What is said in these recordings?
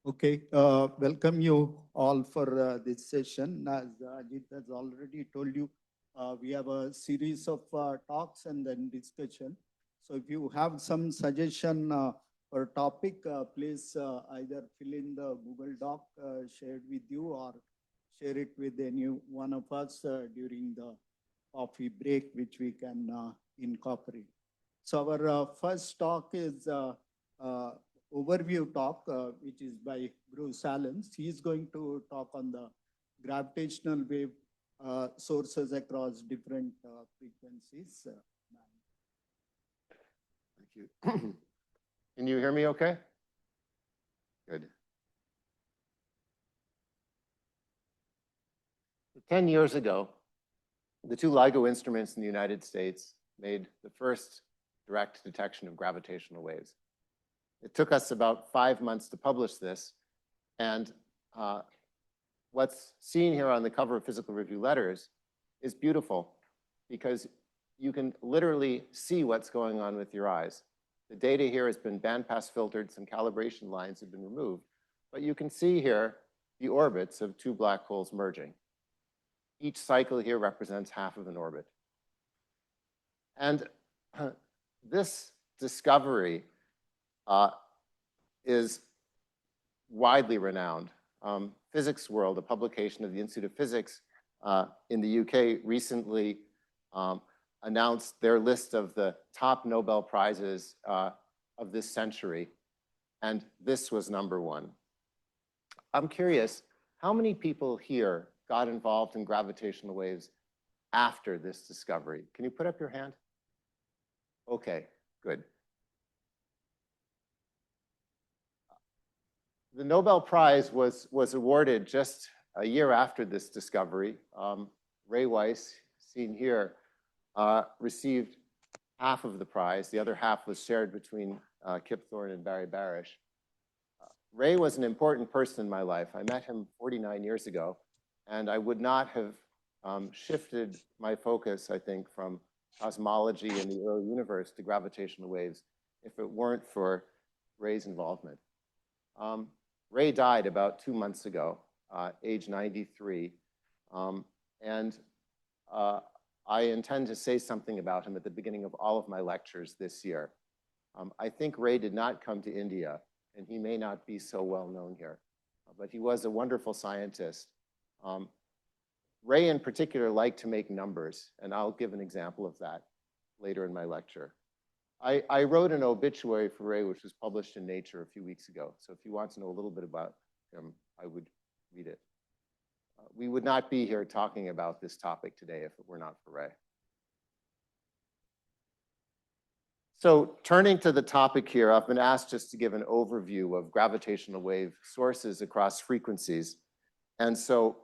Okay, welcome you all for this session. As Ajith has already told you, we have a series of talks and then discussion. So if you have some suggestion or topic, please either fill in the Google Doc shared with you or share it with any one of us during the coffee break, which we can incorporate. So our first talk is overview talk, which is by Bruce Allen. He is going to talk on the gravitational wave sources across different frequencies. Thank you. Can you hear me okay? Good. 10 years ago, the two LIGO instruments in the United States made the first direct detection of gravitational waves. It took us about 5 months to publish this, and what's seen here on the cover of Physical Review Letters is beautiful because you can literally see what's going on with your eyes. The data here has been bandpass filtered, some calibration lines have been removed, but you can see here the orbits of two black holes merging. Each cycle here represents half of an orbit. And this discovery is widely renowned. Physics World, a publication of the Institute of Physics in the UK, recently announced their list of the top Nobel Prizes of this century, and this was #1. I'm curious, how many people here got involved in gravitational waves after this discovery? Can you put up your hand? Okay, good. The Nobel Prize was awarded just a year after this discovery. Ray Weiss, seen here, received half of the prize. The other half was shared between Kip Thorne and Barry Barish. Ray was an important person in my life. I met him 49 years ago, and I would not have shifted my focus, I think, from cosmology and the early universe to gravitational waves if it weren't for Ray's involvement. Ray died about 2 months ago, age 93, and I intend to say something about him at the beginning of all of my lectures this year. I think Ray did not come to India, and he may not be so well known here, but he was a wonderful scientist. Ray in particular liked to make numbers, and I'll give an example of that later in my lecture. I wrote an obituary for Ray, which was published in Nature a few weeks ago. So if you want to know a little bit about him, I would read it. We would not be here talking about this topic today if it were not for Ray. So turning to the topic here, I've been asked just to give an overview of gravitational wave sources across frequencies. And so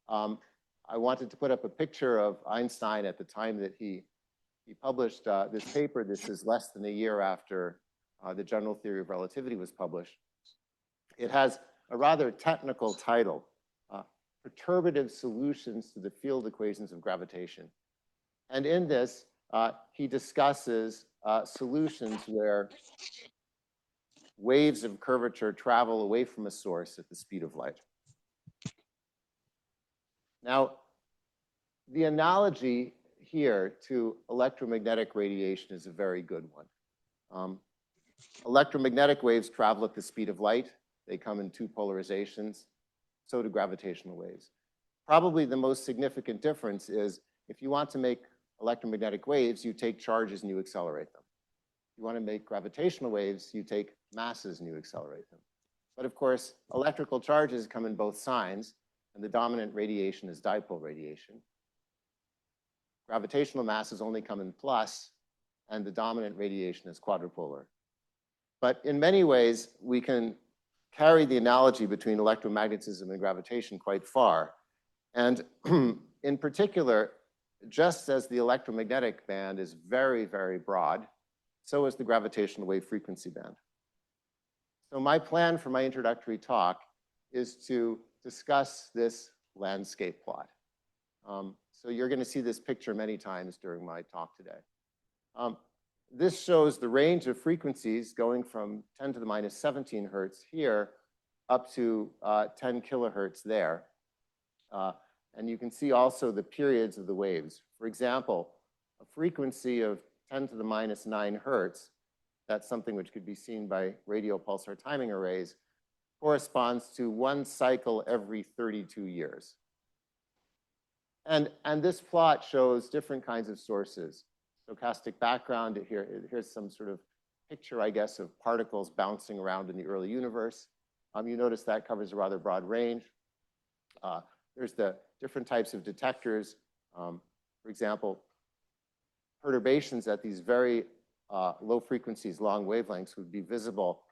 I wanted to put up a picture of Einstein at the time that he published this paper. This is less than a year after the general theory of relativity was published. It has a rather technical title, Perturbative Solutions to the Field Equations of Gravitation. And in this, he discusses solutions where waves of curvature travel away from a source at the speed of light. Now, the analogy here to electromagnetic radiation is a very good one. Electromagnetic waves travel at the speed of light. They come in two polarizations. So do gravitational waves. Probably the most significant difference is if you want to make electromagnetic waves, you take charges and you accelerate them. If you want to make gravitational waves, you take masses and you accelerate them. But of course, electrical charges come in both signs, and the dominant radiation is dipole radiation. Gravitational masses only come in plus, and the dominant radiation is quadrupolar. But in many ways, we can carry the analogy between electromagnetism and gravitation quite far. And in particular, just as the electromagnetic band is very, very broad, so is the gravitational wave frequency band. So my plan for my introductory talk is to discuss this landscape plot. So you're going to see this picture many times during my talk today. This shows the range of frequencies going from 10 to the minus 17 hertz here up to 10 kilohertz there. And you can see also the periods of the waves. For example, a frequency of 10 to the minus 9 hertz, that's something which could be seen by radio pulsar timing arrays, corresponds to 1 cycle every 32 years. And this plot shows different kinds of sources. Stochastic background, here's some sort of picture, I guess, of particles bouncing around in the early universe. You notice that covers a rather broad range. There's the different types of detectors. For example, perturbations at these very low frequencies, long wavelengths, would be visible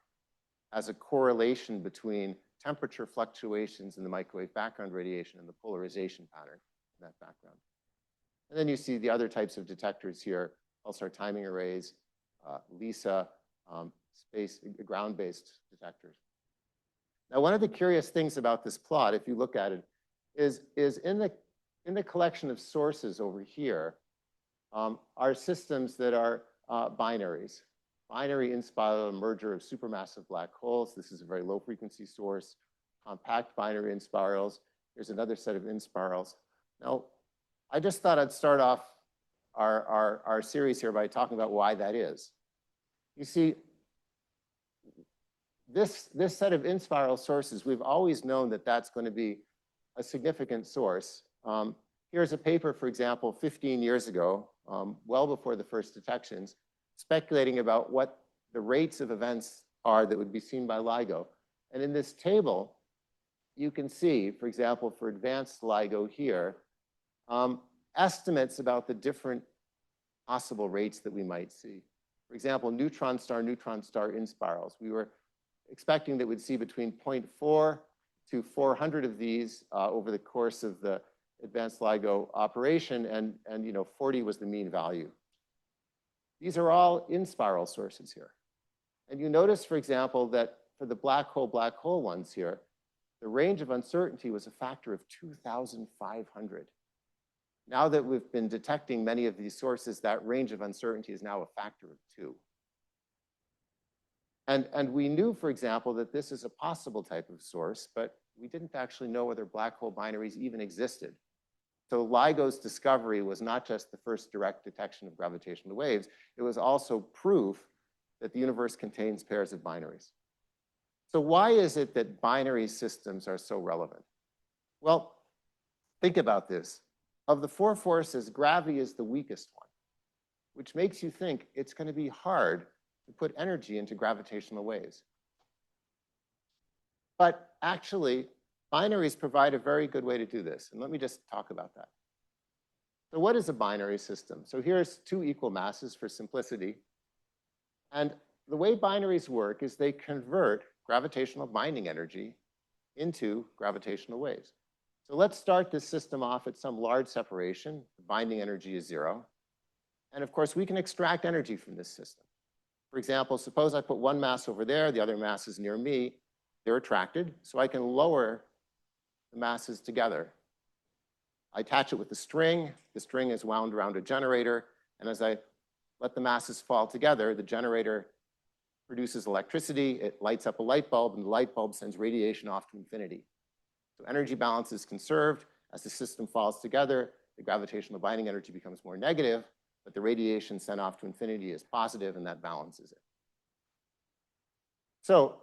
as a correlation between temperature fluctuations in the microwave background radiation and the polarization pattern in that background. And then you see the other types of detectors here, pulsar timing arrays, LISA, ground-based detectors. Now, one of the curious things about this plot, if you look at it, is in the collection of sources over here are systems that are binaries. Binary inspiral merger of supermassive black holes. This is a very low frequency source. Compact binary inspirals. Here's another set of inspirals. Now, I just thought I'd start off our series here by talking about why that is. You see, this set of inspiral sources, we've always known that that's going to be a significant source. Here's a paper, for example, 15 years ago, well before the first detections, speculating about what the rates of events are that would be seen by LIGO. And in this table, you can see, for example, for advanced LIGO here, estimates about the different possible rates that we might see. For example, neutron star inspirals. We were expecting that we'd see between 0.4 to 400 of these over the course of the advanced LIGO operation, and 40 was the mean value. These are all inspiral sources here. And you notice, for example, that for the black hole ones here, the range of uncertainty was a factor of 2,500. Now that we've been detecting many of these sources, that range of uncertainty is now a factor of 2. And we knew, for example, that this is a possible type of source, but we didn't actually know whether black hole binaries even existed. So LIGO's discovery was not just the first direct detection of gravitational waves, it was also proof that the universe contains pairs of binaries. So why is it that binary systems are so relevant? Well, think about this. Of the 4 forces, gravity is the weakest one, which makes you think it's going to be hard to put energy into gravitational waves. But actually, binaries provide a very good way to do this. And let me just talk about that. So what is a binary system? So here's 2 equal masses for simplicity. And the way binaries work is they convert gravitational binding energy into gravitational waves. So let's start this system off at some large separation. The binding energy is 0. And of course, we can extract energy from this system. For example, suppose I put one mass over there, the other mass is near me. They're attracted, so I can lower the masses together. I attach it with the string is wound around a generator, and as I let the masses fall together, the generator produces electricity, it lights up a light bulb, and the light bulb sends radiation off to infinity. So energy balance is conserved. As the system falls together, the gravitational binding energy becomes more negative, but the radiation sent off to infinity is positive, and that balances it. So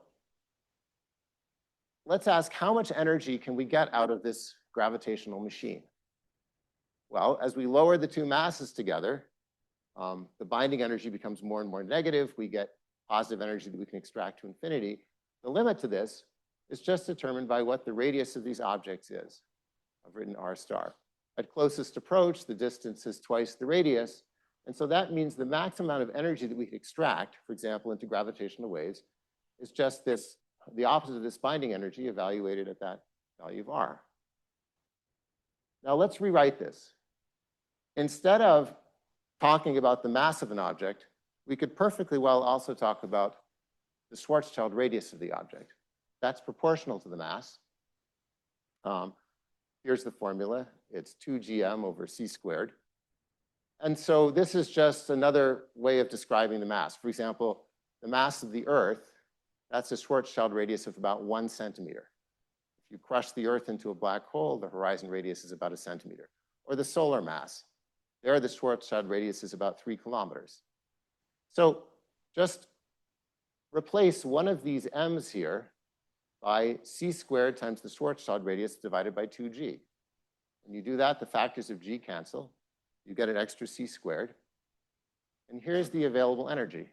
let's ask, how much energy can we get out of this gravitational machine? Well, as we lower the 2 masses together, the binding energy becomes more and more negative. We get positive energy that we can extract to infinity. The limit to this is just determined by what the radius of these objects is. I've written r star. At closest approach, the distance is twice the radius. And so that means the maximum amount of energy that we can extract, for example, into gravitational waves, is just this, the opposite of this binding energy evaluated at that value of r. Now let's rewrite this. Instead of talking about the mass of an object, we could perfectly well also talk about the Schwarzschild radius of the object. That's proportional to the mass. Here's the formula. It's 2gm over c squared. And so this is just another way of describing the mass. For example, the mass of the Earth That's a Schwarzschild radius of about 1 centimeter. If you crush the Earth into a black hole, the horizon radius is about 1 centimeter. Or the solar mass. There, the Schwarzschild radius is about 3 kilometers. So just replace one of these m's here by c squared times the Schwarzschild radius divided by 2g. When you do that, the factors of g cancel. You get an extra c squared. And here's the available energy.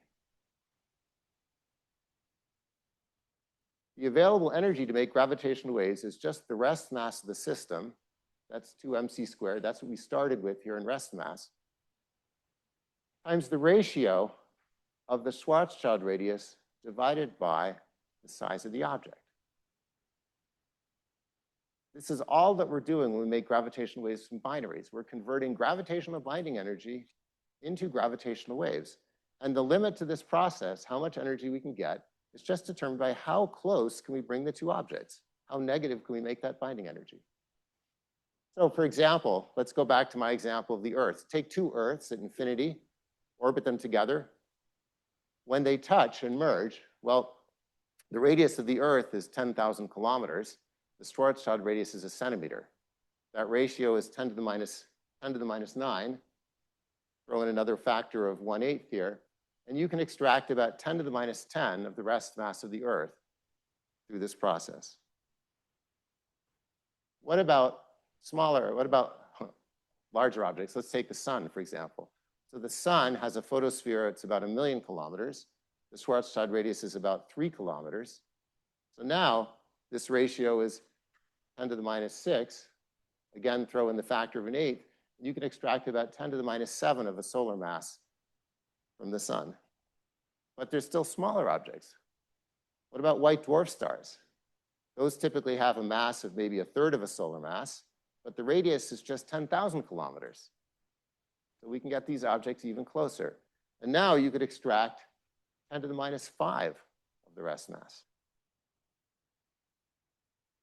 The available energy to make gravitational waves is just the rest mass of the system. That's 2mc squared. That's what we started with here in rest mass. Times the ratio of the Schwarzschild radius divided by the size of the object. This is all that we're doing when we make gravitational waves from binaries. We're converting gravitational binding energy into gravitational waves. And the limit to this process, how much energy we can get, is just determined by how close can we bring the two objects. How negative can we make that binding energy? So for example, let's go back to my example of the Earth. Take two Earths at infinity, orbit them together. When they touch and merge, well, the radius of the Earth is 10,000 kilometers. The Schwarzschild radius is a centimeter. That ratio is 10 to the minus 9. Throw in another factor of 1/8 here, and you can extract about 10 to the minus 10 of the rest mass of the Earth through this process. What about larger objects? Let's take the sun, for example. So the sun has a photosphere, it's about 1 million kilometers. The Schwarzschild radius is about 3 kilometers. So now this ratio is 10 to the minus 6. Again, throw in the factor of 1/8. You can extract about 10 to the minus 7 of a solar mass from the sun. But there's still smaller objects. What about white dwarf stars? Those typically have a mass of maybe 1/3 of a solar mass, but the radius is just 10,000 kilometers. So we can get these objects even closer. And now you could extract 10 to the minus 5 of the rest mass.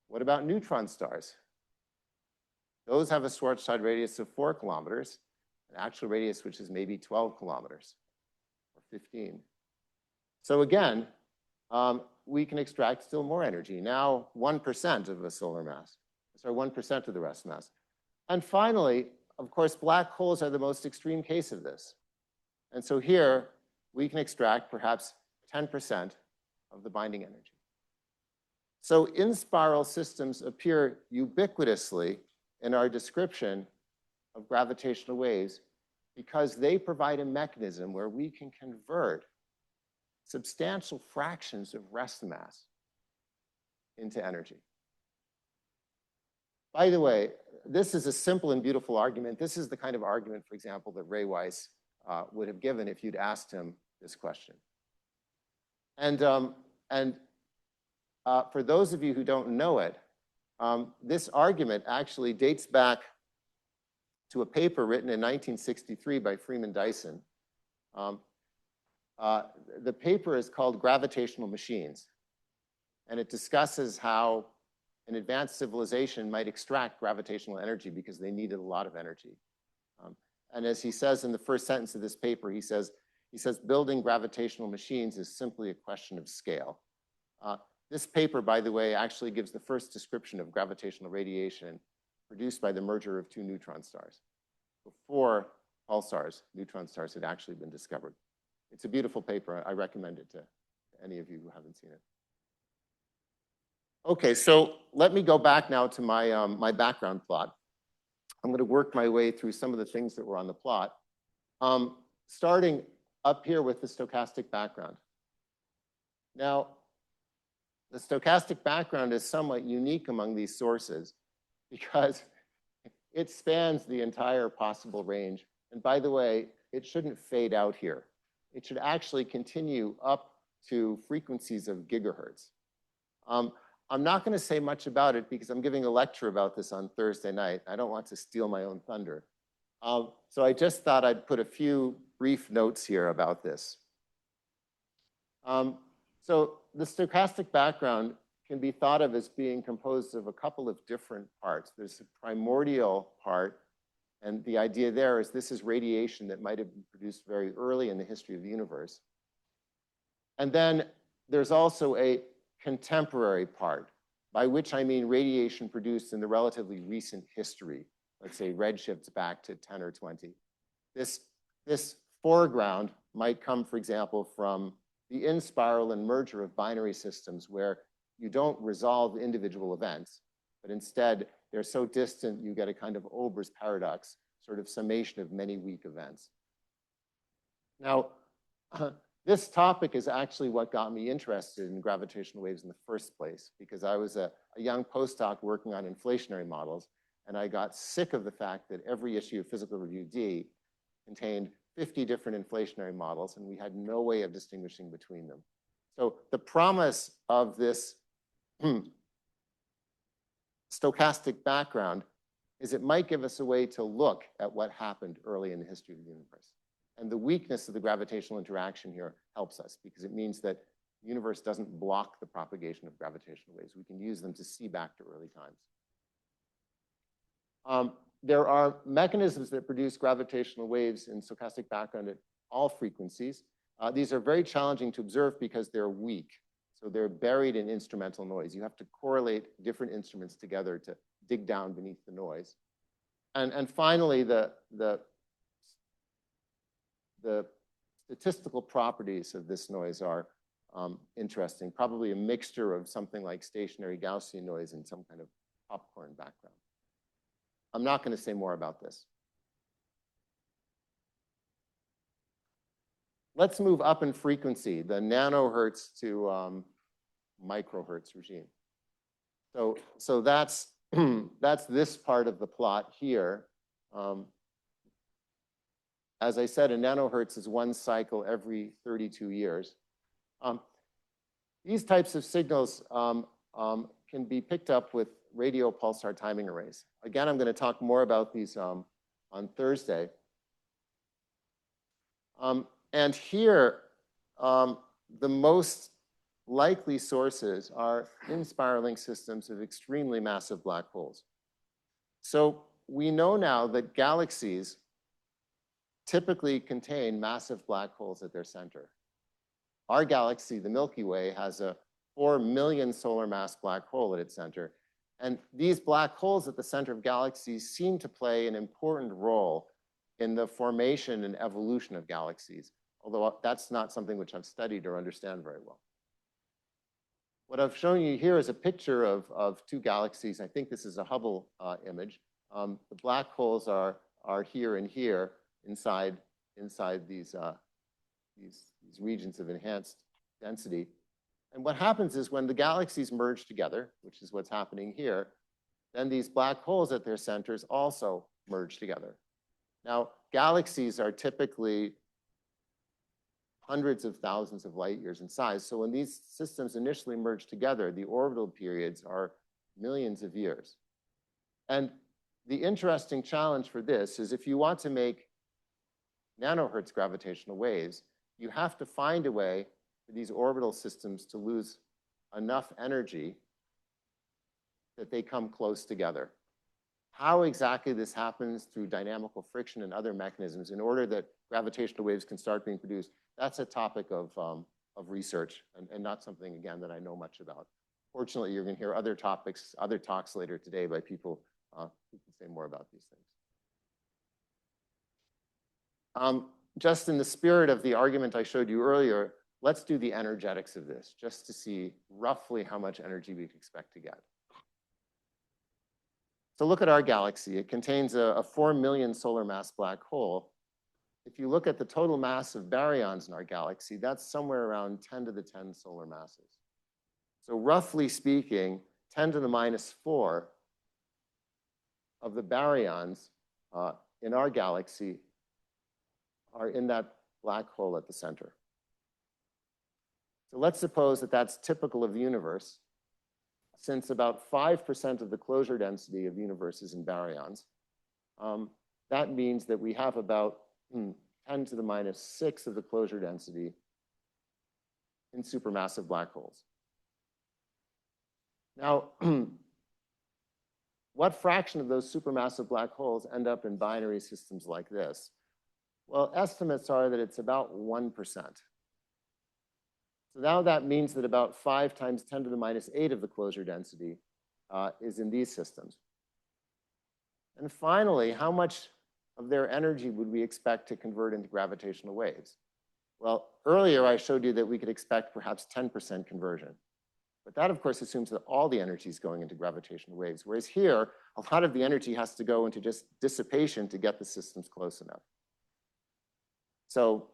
What about neutron stars? Those have a Schwarzschild radius of 4 kilometers, an actual radius which is maybe 12 kilometers or 15. So again, we can extract still more energy. Now 1% of a solar mass, sorry, 1% of the rest mass. And finally, of course, black holes are the most extreme case of this. And so here, we can extract perhaps 10% of the binding energy. So in-spiral systems appear ubiquitously in our description of gravitational waves because they provide a mechanism where we can convert substantial fractions of rest mass into energy. By the way, this is a simple and beautiful argument. This is the kind of argument, for example, that Ray Weiss would have given if you'd asked him this question. And for those of you who don't know it, this argument actually dates back to a paper written in 1963 by Freeman Dyson. The paper is called Gravitational Machines, and it discusses how an advanced civilization might extract gravitational energy because they needed a lot of energy. And as he says in the first sentence of this paper, he says building gravitational machines is simply a question of scale. This paper, by the way, actually gives the first description of gravitational radiation produced by the merger of two neutron stars. Before pulsars, neutron stars had actually been discovered. It's a beautiful paper. I recommend it to any of you who haven't seen it. Okay, so let me go back now to my, my background plot. I'm going to work my way through some of the things that were on the plot, starting up here with the stochastic background. Now, the stochastic background is somewhat unique among these sources because it spans the entire possible range. And by the way, it shouldn't fade out here. It should actually continue up to frequencies of gigahertz. I'm not going to say much about it because I'm giving a lecture about this on Thursday night. I don't want to steal my own thunder. So I just thought I'd put a few brief notes here about this. So the stochastic background can be thought of as being composed of a couple of different parts. There's a primordial part, and the idea there is this is radiation that might have been produced very early in the history of the universe. And then there's also a contemporary part, by which I mean radiation produced in the relatively recent history. Let's say redshifts back to 10 or 20. This foreground might come, for example, from the in-spiral and merger of binary systems where you don't resolve individual events, but instead they're so distant you get a kind of Olber's paradox, sort of summation of many weak events. Now, this topic is actually what got me interested in gravitational waves in the first place, because I was a young postdoc working on inflationary models, and I got sick of the fact that every issue of Physical Review D contained 50 different inflationary models, and we had no way of distinguishing between them. So the promise of this stochastic background is it might give us a way to look at what happened early in the history of the universe. And the weakness of the gravitational interaction here helps us, because it means that the universe doesn't block the propagation of gravitational waves. We can use them to see back to early times. There are mechanisms that produce gravitational waves in stochastic background at all frequencies. These are very challenging to observe because they're weak. So they're buried in instrumental noise. You have to correlate different instruments together to dig down beneath the noise. And finally, the statistical properties of this noise are interesting, probably a mixture of something like stationary Gaussian noise and some kind of popcorn background. I'm not going to say more about this. Let's move up in frequency, the nanohertz to microhertz regime. So that's, that's this part of the plot here. As I said, a nanohertz is one cycle every 32 years. These types of signals can be picked up with radio pulsar timing arrays. Again, I'm going to talk more about these on Thursday. And here, the most likely sources are in-spiraling systems of extremely massive black holes. So we know now that galaxies typically contain massive black holes at their center. Our galaxy, the Milky Way, has a 4 million solar mass black hole at its center. And these black holes at the center of galaxies seem to play an important role in the formation and evolution of galaxies, although that's not something which I've studied or understand very well. What I've shown you here is a picture of two galaxies. I think this is a Hubble image. The black holes are here and here inside these regions of enhanced density. And what happens is when the galaxies merge together, which is what's happening here, then these black holes at their centers also merge together. Now, galaxies are typically hundreds of thousands of light years in size. So when these systems initially merge together, the orbital periods are millions of years. And the interesting challenge for this is if you want to make nanohertz gravitational waves, you have to find a way for these orbital systems to lose enough energy that they come close together. How exactly this happens through dynamical friction and other mechanisms in order that gravitational waves can start being produced, that's a topic of research and not something, again, that I know much about. Fortunately, you're going to hear other topics, other talks later today by people who can say more about these things. Just in the spirit of the argument I showed you earlier, let's do the energetics of this just to see roughly how much energy we can expect to get. So look at our galaxy. It contains a 4 million solar mass black hole. If you look at the total mass of baryons in our galaxy, that's somewhere around 10 to the 10 solar masses. So roughly speaking, 10 to the minus 4 of the baryons in our galaxy are in that black hole at the center. So let's suppose that that's typical of the universe, since about 5% of the closure density of the universe is in baryons. That means that we have about 10 to the minus 6 of the closure density in supermassive black holes. Now, what fraction of those supermassive black holes end up in binary systems like this? Well, estimates are that it's about 1%. So now that means that about 5 times 10 to the minus 8 of the closure density is in these systems. And finally, how much of their energy would we expect to convert into gravitational waves? Well, earlier I showed you that we could expect perhaps 10% conversion. But that, of course, assumes that all the energy is going into gravitational waves, whereas here, a lot of the energy has to go into just dissipation to get the systems close enough. So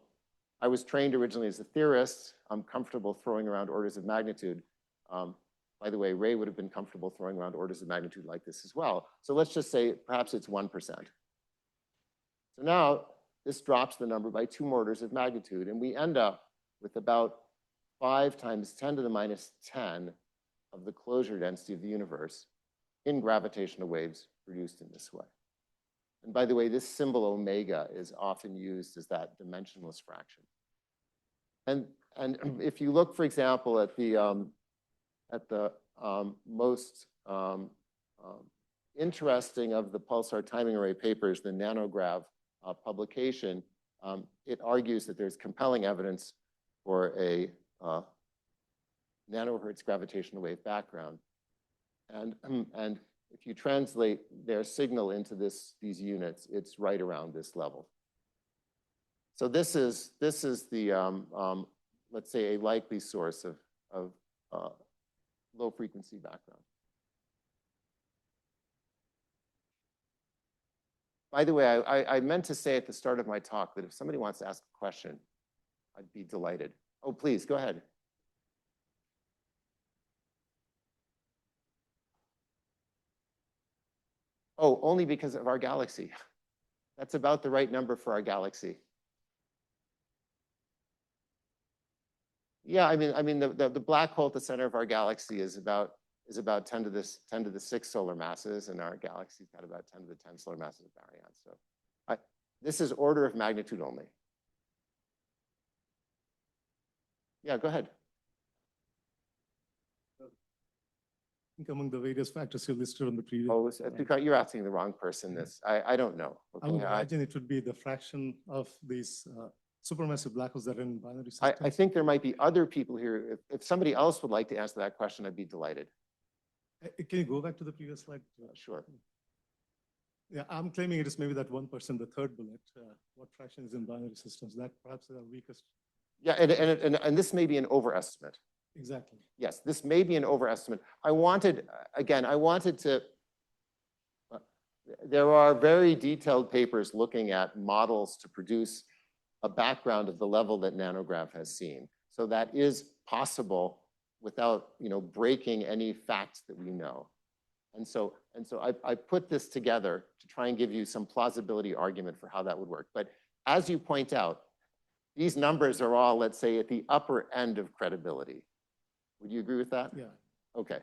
I was trained originally as a theorist. I'm comfortable throwing around orders of magnitude. By the way, Ray would have been comfortable throwing around orders of magnitude like this as well. So let's just say perhaps it's 1%. So now this drops the number by 2 more orders of magnitude, and we end up with about 5 times 10 to the minus 10 of the closure density of the universe in gravitational waves produced in this way. And by the way, this symbol omega is often used as that dimensionless fraction. And if you look, for example, at the most interesting of the pulsar timing array papers, the NanoGrav publication, it argues that there's compelling evidence for a nanohertz gravitational wave background. And if you translate their signal into these units, it's right around this level. So this is the, let's say, a likely source of low frequency background. By the way, I meant to say at the start of my talk that if somebody wants to ask a question, I'd be delighted. Oh, please, go ahead. Oh, only because of our galaxy. That's about the right number for our galaxy. Yeah, I mean the black hole at the center of our galaxy is about 10 to the 6 solar masses, and our galaxy's got about 10 to the 10 solar masses of baryons. So this is order of magnitude only. Yeah, go ahead. I think among the various factors you listed on the previous. Oh, you're asking the wrong person this. I don't know. I would imagine it would be the fraction of these supermassive black holes that are in binary systems. I think there might be other people here. If somebody else would like to answer that question, I'd be delighted. Can you go back to the previous slide? Sure. Yeah, I'm claiming it is maybe that 1%, the third bullet. What fraction is in binary systems? That perhaps is our weakest. Yeah, and this may be an overestimate. Exactly. Yes, this may be an overestimate. I wanted to, there are very detailed papers looking at models to produce a background of the level that NanoGrav has seen. So that is possible without, breaking any facts that we know. And so I put this together to try and give you some plausibility argument for how that would work. But as you point out, these numbers are all, let's say, at the upper end of credibility. Would you agree with that? Yeah. Okay.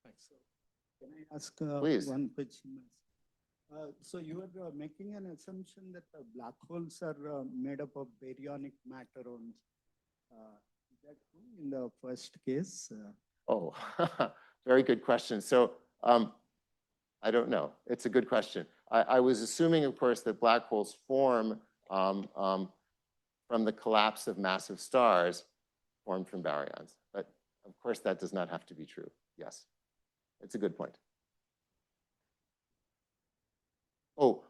Thanks. Can I ask Please. one question? So you are making an assumption that black holes are made up of baryonic matter only. Is that true in the first case? Oh, very good question. So I don't know. It's a good question. I was assuming, of course, that black holes form from the collapse of massive stars formed from baryons. But of course, that does not have to be true. Yes, it's a good point. Oh,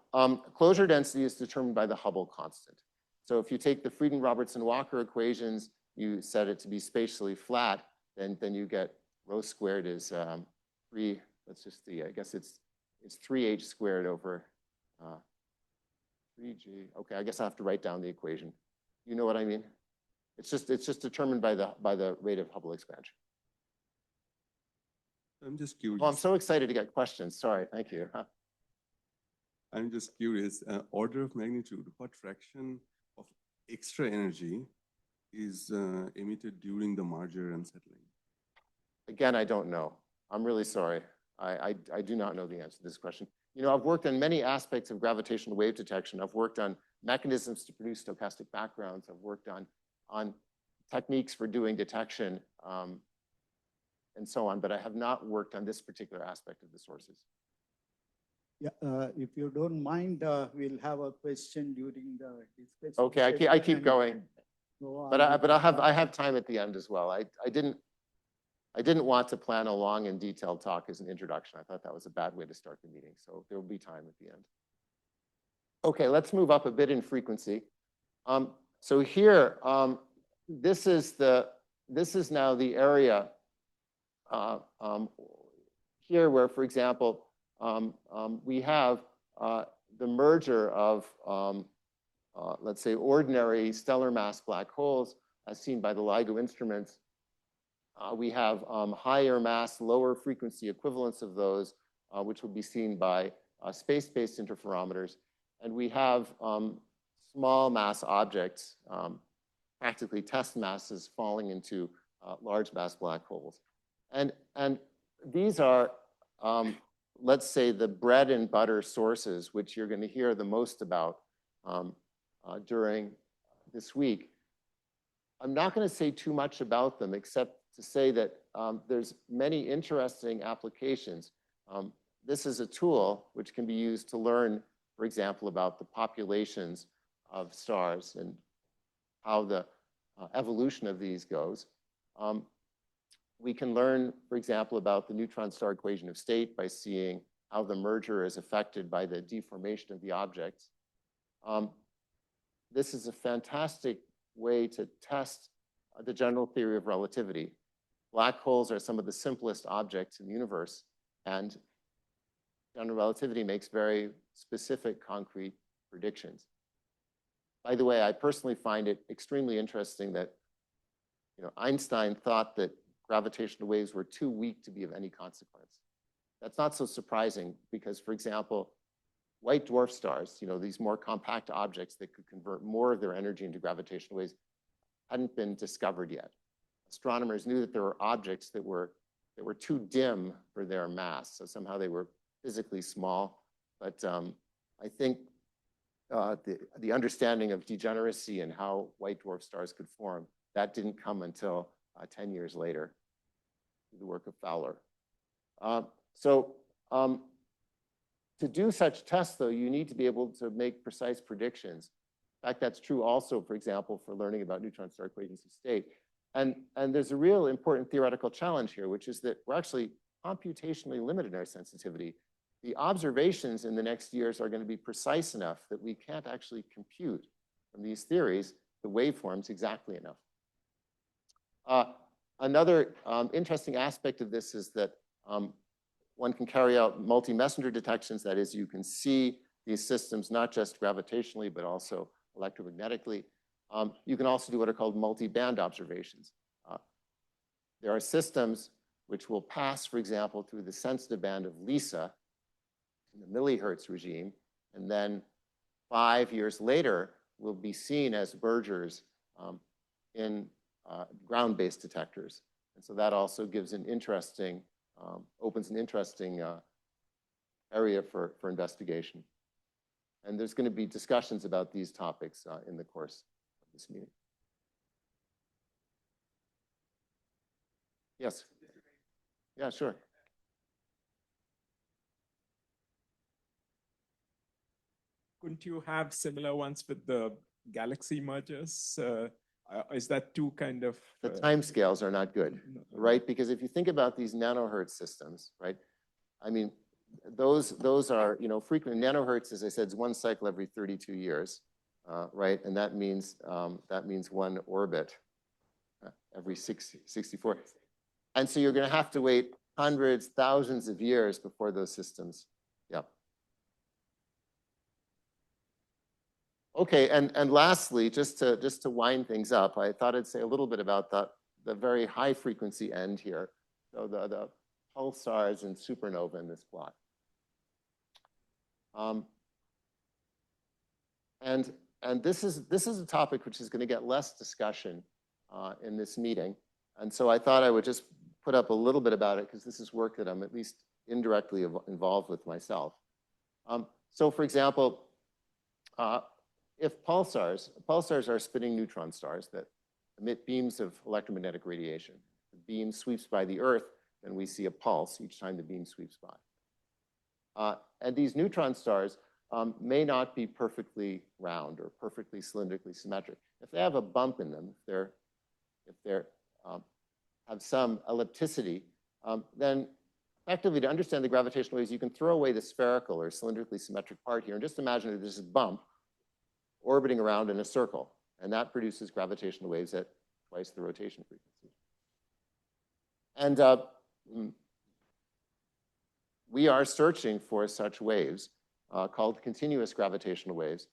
closure density is determined by the Hubble constant. So if you take the Frieden-Robertson-Walker equations, you set it to be spatially flat, then you get rho squared is 3, let's just see, I guess it's 3h squared over 3g. Okay, I guess I have to write down the equation. You know what I mean? It's just determined by the rate of Hubble expansion. I'm just curious. Well, I'm so excited to get questions. Sorry, thank you. I'm just curious, order of magnitude, what fraction of extra energy is emitted during the merger and settling? Again, I don't know. I'm really sorry. I do not know the answer to this question. I've worked on many aspects of gravitational wave detection. I've worked on mechanisms to produce stochastic backgrounds. I've worked on techniques for doing detection and so on, but I have not worked on this particular aspect of the sources. Yeah, if you don't mind, we'll have a question during the discussion. Okay, I keep going. No, But I I have time at the end as well. I didn't want to plan a long and detailed talk as an introduction. I thought that was a bad way to start the meeting. So there will be time at the end. Okay, let's move up a bit in frequency. So here, this is now the area here where, for example, we have the merger of, let's say, ordinary stellar mass black holes as seen by the LIGO instruments. We have higher mass, lower frequency equivalents of those, which will be seen by space-based interferometers. And we have small mass objects, practically test masses falling into large mass black holes. And these are, let's say, the bread and butter sources, which you're going to hear the most about during this week. I'm not going to say too much about them, except to say that there's many interesting applications. This is a tool which can be used to learn, for example, about the populations of stars and how the evolution of these goes. We can learn, for example, about the neutron star equation of state by seeing how the merger is affected by the deformation of the objects. This is a fantastic way to test the general theory of relativity. Black holes are some of the simplest objects in the universe, and general relativity makes very specific, concrete predictions. By the way, I personally find it extremely interesting that Einstein thought that gravitational waves were too weak to be of any consequence. That's not so surprising because, for example, white dwarf stars, these more compact objects that could convert more of their energy into gravitational waves, hadn't been discovered yet. Astronomers knew that there were objects that were too dim for their mass, so somehow they were physically small. But I think the understanding of degeneracy and how white dwarf stars could form, that didn't come until 10 years later through the work of Fowler. To do such tests, though, you need to be able to make precise predictions. In fact, that's true also, for example, for learning about neutron star equations of state. And there's a real important theoretical challenge here, which is that we're actually computationally limited in our sensitivity. The observations in the next years are going to be precise enough that we can't actually compute from these theories the waveforms exactly enough. Another interesting aspect of this is that one can carry out multi-messenger detections. That is, you can see these systems not just gravitationally, but also electromagnetically. You can also do what are called multi-band observations. There are systems which will pass, for example, through the sensitive band of LISA in the millihertz regime, and then 5 years later will be seen as mergers in ground-based detectors. And so that also gives an interesting, opens an interesting area for investigation. And there's going to be discussions about these topics in the course of this meeting. Yes. Yeah, sure. Couldn't you have similar ones with the galaxy mergers? Is that too kind of... The timescales are not good, right? Because if you think about these nanohertz systems, right? I mean, those are, frequent. Nanohertz, as I said, is one cycle every 32 years, right? And that means one orbit every 64. And so you're going to have to wait hundreds, thousands of years before those systems, yeah. Okay, and lastly, just to wind things up, I thought I'd say a little bit about the very high frequency end here. So the pulsars and supernova in this plot. And this is a topic which is going to get less discussion in this meeting. And so I thought I would just put up a little bit about it because this is work that I'm at least indirectly involved with myself. So for example, if pulsars are spinning neutron stars that emit beams of electromagnetic radiation, the beam sweeps by the Earth, and we see a pulse each time the beam sweeps by. And these neutron stars may not be perfectly round or perfectly cylindrically symmetric. If they have a bump in them, if they're have some ellipticity, then effectively to understand the gravitational waves, you can throw away the spherical or cylindrically symmetric part here and just imagine that there's a bump orbiting around in a circle, and that produces gravitational waves at twice the rotation frequency. And we are searching for such waves called continuous gravitational waves,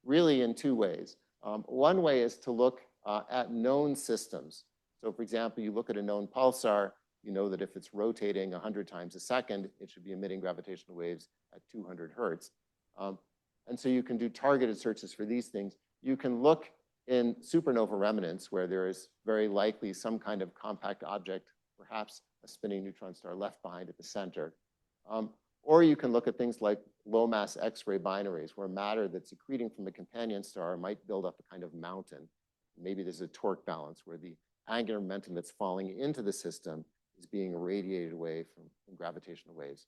really in two ways. One way is to look at known systems. So for example, you look at a known pulsar, you know that if it's rotating 100 times a second, it should be emitting gravitational waves at 200 hertz. And so you can do targeted searches for these things. You can look in supernova remnants where there is very likely some kind of compact object, perhaps a spinning neutron star left behind at the center. Or you can look at things like low mass X-ray binaries where matter that's accreting from the companion star might build up a kind of mountain. Maybe there's a torque balance where the angular momentum that's falling into the system is being irradiated away from gravitational waves.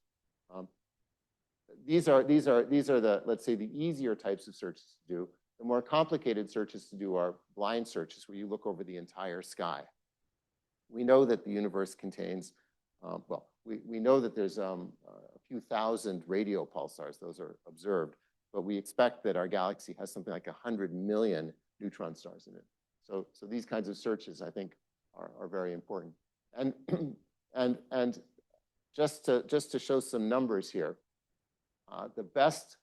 These are the, let's say, the easier types of searches to do. The more complicated searches to do are blind searches where you look over the entire sky. We know that the universe contains, we know that there's a few thousand radio pulsars, those are observed, but we expect that our galaxy has something like 100 million neutron stars in it. So these kinds of searches, I think, are very important. And just to show some numbers here, the best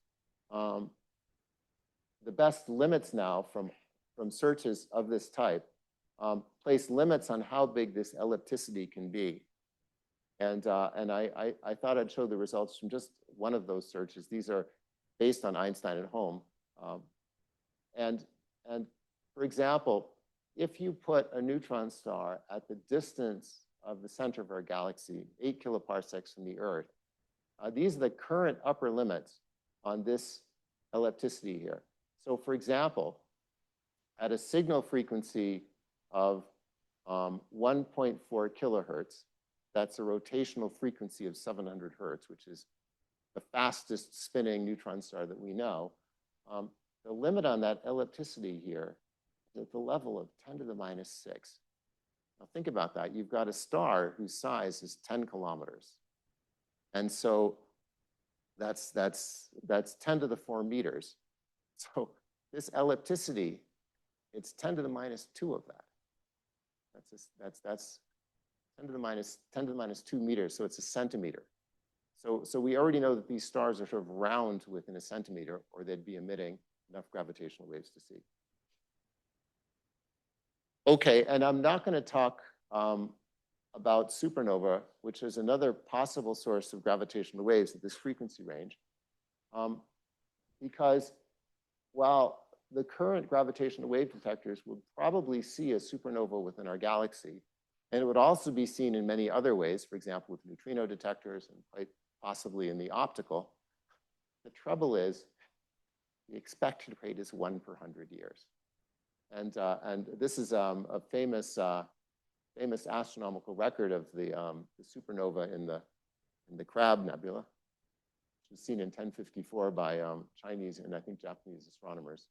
limits now from searches of this type place limits on how big this ellipticity can be. And I thought I'd show the results from just one of those searches. These are based on Einstein at home. And for example, if you put a neutron star at the distance of the center of our galaxy, 8 kiloparsecs from the Earth, these are the current upper limits on this ellipticity here. So for example, at a signal frequency of 1.4 kilohertz, that's a rotational frequency of 700 hertz, which is the fastest spinning neutron star that we know. The limit on that ellipticity here is at the level of 10 to the minus 6. Now think about that. You've got a star whose size is 10 kilometers. And so that's 10 to the 4 meters. So this ellipticity, it's 10 to the minus 2 of that. That's 10 to the minus 2 meters, so it's a centimeter. So we already know that these stars are sort of round within a centimeter, or they'd be emitting enough gravitational waves to see. Okay, and I'm not going to talk about supernova, which is another possible source of gravitational waves at this frequency range, because while the current gravitational wave detectors would probably see a supernova within our galaxy, and it would also be seen in many other ways, for example, with neutrino detectors and quite possibly in the optical, the trouble is the expected rate is 1 per 100 years. And this is a famous astronomical record of the supernova in the Crab Nebula, which was seen in 1054 by Chinese and I think Japanese astronomers.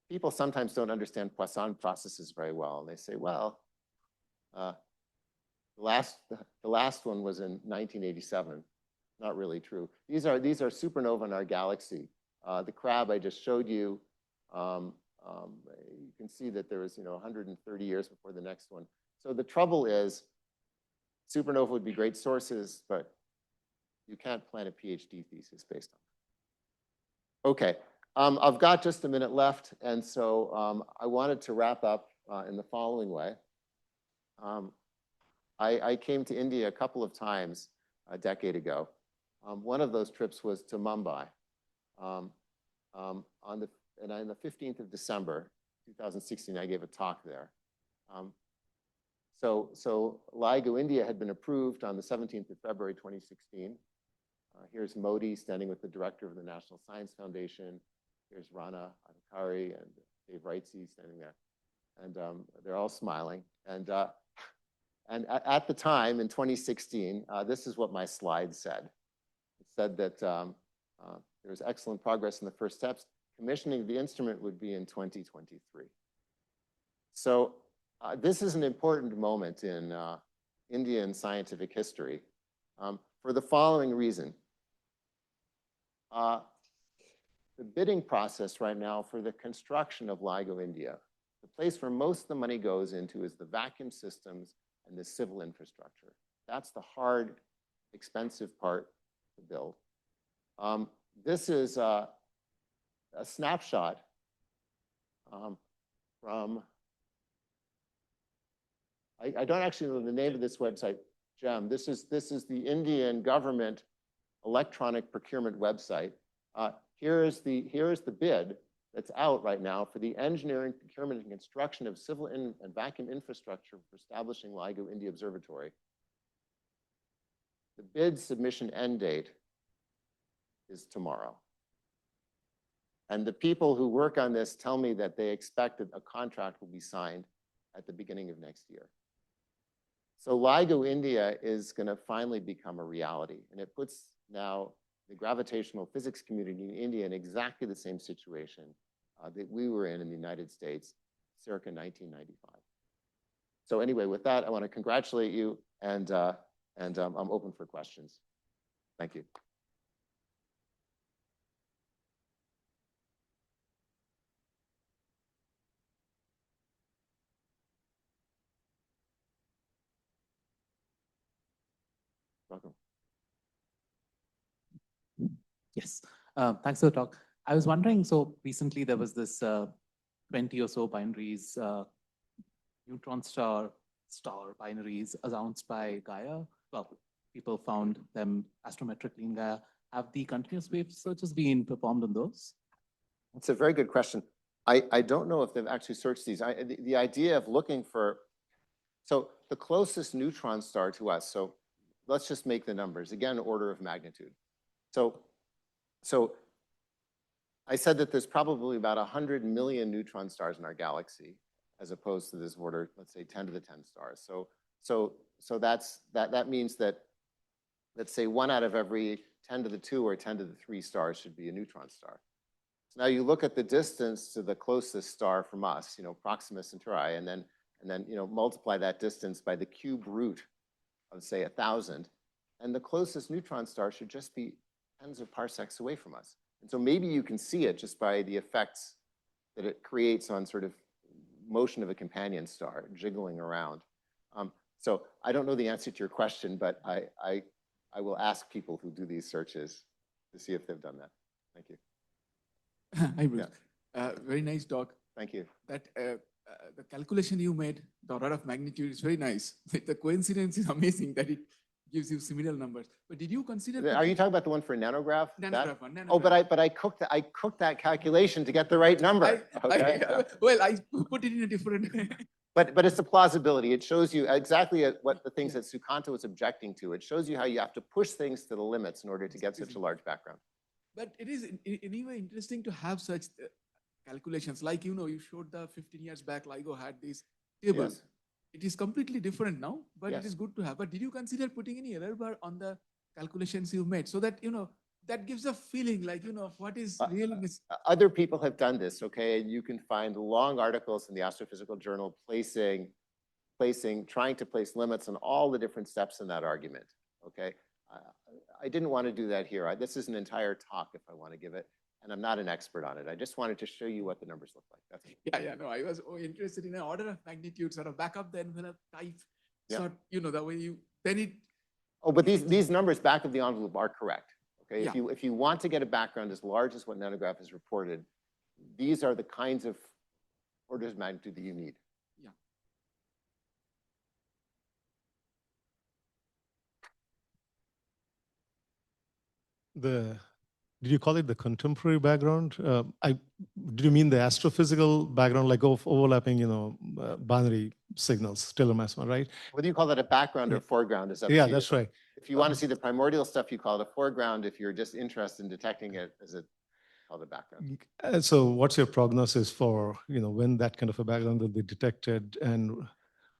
People sometimes don't understand Poisson processes very well, and they say, well, the last one was in 1987. Not really true. These are supernova in our galaxy. The Crab I just showed you. You can see that there was 130 years before the next one. So the trouble is, supernova would be great sources, but you can't plan a PhD thesis based on it. Okay, I've got just a minute left, and so I wanted to wrap up in the following way. I came to India a couple of times a decade ago. One of those trips was to Mumbai. On the 15th of December, 2016, I gave a talk there. So LIGO India had been approved on the 17th of February, 2016. Here's Modi standing with the director of the National Science Foundation. Here's Rana Adhikari and Dave Wrightsey standing there. And they're all smiling. And at the time, in 2016, this is what my slide said. It said that there was excellent progress in the first steps. Commissioning the instrument would be in 2023. So this is an important moment in Indian scientific history for the following reason. The bidding process right now for the construction of LIGO India, the place where most of the money goes into is the vacuum systems and the civil infrastructure. That's the hard, expensive part to build. This is a snapshot from, I don't actually know the name of this website, GEM. This is the Indian government electronic procurement website. Here is the bid that's out right now for the engineering, procurement, and construction of civil and vacuum infrastructure for establishing LIGO India Observatory. The bid submission end date is tomorrow. And the people who work on this tell me that they expect that a contract will be signed at the beginning of next year. So LIGO India is going to finally become a reality. And it puts now the gravitational physics community in India in exactly the same situation that we were in the United States circa 1995. So anyway, with that, I want to congratulate you, and I'm open for questions. Thank you. Welcome. Yes, thanks for the talk. I was wondering, so recently there was this 20 or so binaries, neutron star binaries announced by Gaia. Well, people found them astrometrically in Gaia. Have the continuous wave searches been performed on those? That's a very good question. I don't know if they've actually searched these. The idea of looking for, so the closest neutron star to us, so let's just make the numbers, again, order of magnitude. So I said that there's probably about 100 million neutron stars in our galaxy, as opposed to this order, let's say 10 to the 10 stars. So that means that, let's say 1 out of every 10 to the 2 or 10 to the 3 stars should be a neutron star. So now you look at the distance to the closest star from us, Proxima Centauri, and then multiply that distance by the cube root of, say, 1,000, and the closest neutron star should just be tens of parsecs away from us. And so maybe you can see it just by the effects that it creates on sort of motion of a companion star jiggling around. So I don't know the answer to your question, but I will ask people who do these searches to see if they've done that. Thank you. Hi, Bruce. Very nice talk. Thank you. That the calculation you made, the order of magnitude is very nice. The coincidence is amazing that it gives you similar numbers. But did you consider? Are you talking about the one for nanograph? Nanograph one. Nanograph. Oh, but I cooked that calculation to get the right number. Well, I put it in a different. But it's a plausibility. It shows you exactly what the things that Sumanta was objecting to. It shows you how you have to push things to the limits in order to get such a large background. But it is anyway interesting to have such calculations. Like, you showed the 15 years back, LIGO had these tables. Yes. It is completely different now, but Yes. it is good to have. But did you consider putting any error bar on the calculations you made so that, that gives a feeling like, what is really missing? Other people have done this, okay? And you can find long articles in the Astrophysical Journal trying to place limits on all the different steps in that argument, okay? I didn't want to do that here. This is an entire talk if I want to give it, and I'm not an expert on it. I just wanted to show you what the numbers look like. That's it. Yeah, no, I was interested in an order of magnitude, sort of back up the envelope type, Yeah. sort, the way then it. Oh, but these numbers back of the envelope are correct. Okay, Yeah. if you want to get a background as large as what nanograph has reported, these are the kinds of orders of magnitude that you need. Yeah. Did you call it the contemporary background? Did you mean the astrophysical background, like of overlapping, binary signals, Telemass, right? Whether you call that a background or foreground is up to Yeah, you. that's right. If you want to see the primordial stuff, you call it a foreground. If you're just interested in detecting it as called a background. So what's your prognosis for, when that kind of a background will be detected, and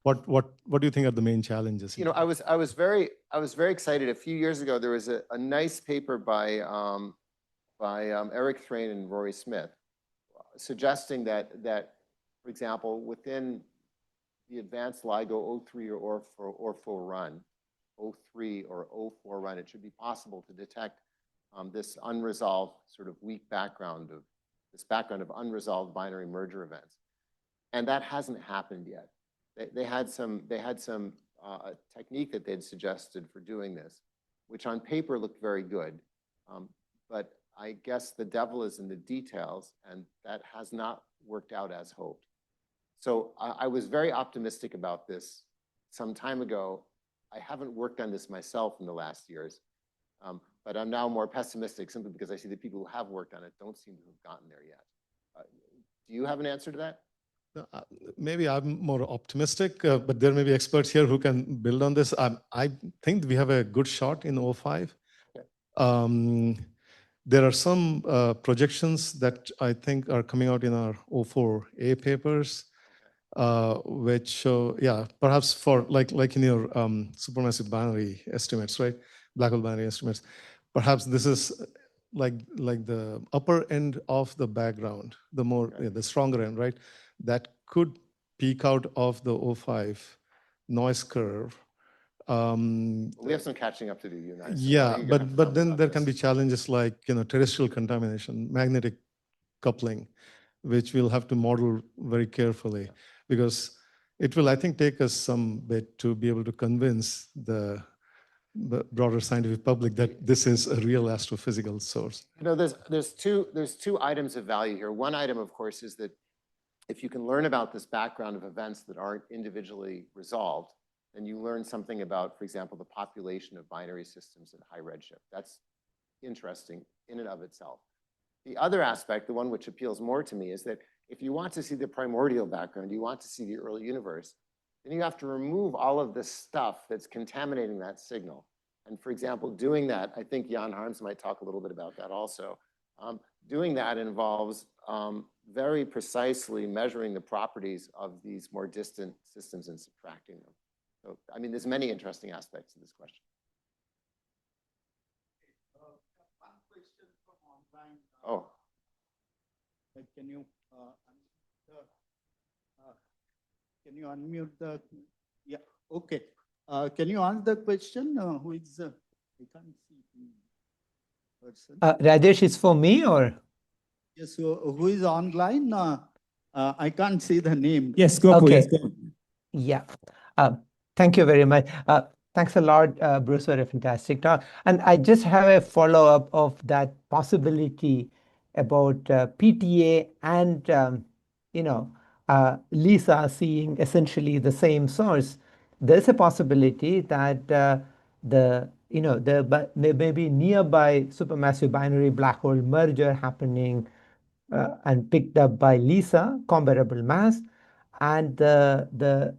What do you think are the main challenges? You know, I was very excited. A few years ago, there was a nice paper by Eric Thrain and Rory Smith, suggesting that, for example, within the advanced LIGO 03 or 04 run, 03 or 04 run, it should be possible to detect this unresolved sort of weak background of unresolved binary merger events, and that hasn't happened yet. They had some technique that they'd suggested for doing this, which on paper looked very good, but I guess the devil is in the details, and that has not worked out as hoped. So I was very optimistic about this some time ago. I haven't worked on this myself in the last years, but I'm now more pessimistic simply because I see the people who have worked on it don't seem to have gotten there yet. Do you have an answer to that? Maybe I'm more optimistic, but there may be experts here who can build on this. I think we have a good shot in 05. Okay. There are some projections that I think are coming out in our 04A papers, which show, yeah, perhaps for like in your supermassive binary estimates, right? Black hole binary estimates. Perhaps this is like the upper end of the background, the more, okay, the stronger end, right? That could peak out of the 05 noise curve. We have some catching up to do, you and I. So yeah, but then there can be challenges like, you know, terrestrial contamination, magnetic coupling, which we'll have to model very carefully, because it will, I think, take us some bit to be able to convince the broader scientific public that this is a real astrophysical source. You know, there's two items of value here. One item, of course, is that if you can learn about this background of events that aren't individually resolved, then you learn something about, for example, the population of binary systems at high redshift. That's interesting in and of itself. The other aspect, the one which appeals more to me, is that if you want to see the primordial background, you want to see the early universe, then you have to remove all of this stuff that's contaminating that signal. And for example, doing that, I think Jan Harms might talk a little bit about that also. Doing that involves very precisely measuring the properties of these more distant systems and subtracting them. So, I mean, there's many interesting aspects to this question. One question from online. Oh. Can you unmute the, yeah, okay. Can you answer the question? Who is, I can't see the person. Rajesh, is for me or? Yes, so who is online? I can't see the name. Yes, go for it. Yeah. Thank you very much. Thanks a lot, Bruce, for a fantastic talk. And I just have a follow-up of that possibility about PTA and, you know, Lisa seeing essentially the same source. There's a possibility that there may be nearby supermassive binary black hole merger happening and picked up by Lisa, comparable mass, and the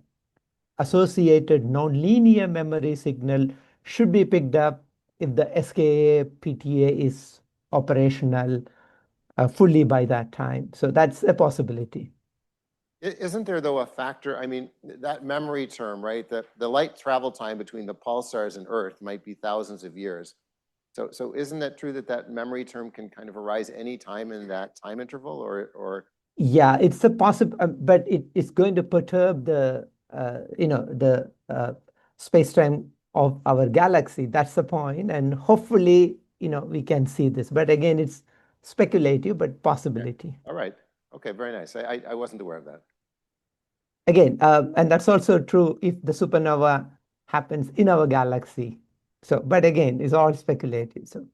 associated nonlinear memory signal should be picked up if the SKA PTA is operational fully by that time. So that's a possibility. Isn't there, though, a factor? I mean, that memory term, right? The light travel time between the pulsars and Earth might be thousands of years. So isn't that true that memory term can kind of arise any time in that time interval, or? Yeah, it's a possible, but it's going to perturb the space-time of our galaxy. That's the point, and hopefully, we can see this. But again, it's speculative, but possibility. Okay. All right. Okay. Very nice. I wasn't aware of that. Again, and that's also true if the supernova happens in our galaxy. So, but again, it's all speculative. So